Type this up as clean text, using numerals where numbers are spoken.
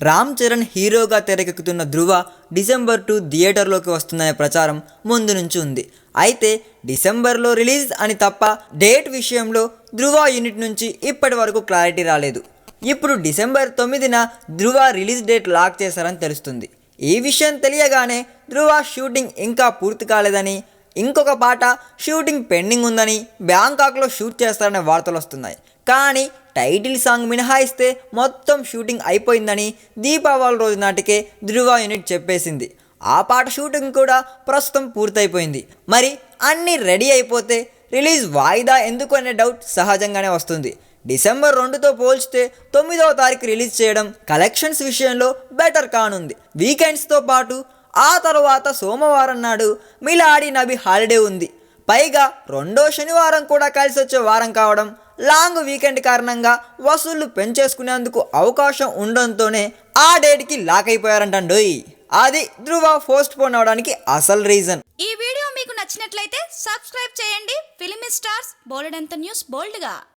రామ్ చరణ్ హీరోగా తెరకెక్కుతున్న ధృవ డిసెంబర్ 2 థియేటర్లోకి వస్తుందనే ప్రచారం ముందు నుంచి ఉంది. అయితే డిసెంబర్లో రిలీజ్ అని తప్ప డేట్ విషయంలో ధృవ యూనిట్ నుంచి ఇప్పటి వరకు క్లారిటీ రాలేదు. ఇప్పుడు డిసెంబర్ 9న ధృవ రిలీజ్ డేట్ లాక్ చేశారని తెలుస్తుంది. ఈ విషయం తెలియగానే ధృవ షూటింగ్ ఇంకా పూర్తి కాలేదని, ఇంకొక పాట షూటింగ్ పెండింగ్ ఉందని, బ్యాంకాక్లో షూట్ చేస్తారనే వార్తలు వస్తున్నాయి. కానీ టైటిల్ సాంగ్ మినహాయిస్తే మొత్తం షూటింగ్ అయిపోయిందని దీపావళి రోజు నాటికే ధృవ యూనిట్ చెప్పేసింది. ఆ పాట షూటింగ్ కూడా ప్రస్తుతం పూర్తయిపోయింది. మరి అన్నీ రెడీ అయిపోతే రిలీజ్ వాయిదా ఎందుకు అనే డౌట్ సహజంగానే వస్తుంది. డిసెంబర్ 2తో పోల్చితే 9వ తారీఖు రిలీజ్ చేయడం కలెక్షన్స్ విషయంలో బెటర్ కానుంది. వీకెండ్స్తో పాటు ఆ తర్వాత సోమవారం నాడు మిలాడి నబి హాలిడే ఉంది. పైగా రెండో శనివారం కూడా కలిసి వచ్చే వారం కావడం, లాంగ్ వీకెండ్ కారణంగా వసూళ్లు పెంచేసుకునేందుకు అవకాశం ఉండడంతోనే ఆ డేట్కి లాక్ అయిపోయారంటండోయ్. అది ధృవ పోస్ట్ పోన్ అవడానికి అసలు రీజన్. ఈ వీడియో మీకు నచ్చినట్లయితే సబ్స్క్రైబ్ చేయండి. ఫిలిమి స్టార్స్ బోలెడంత న్యూస్ బోల్డ్గా.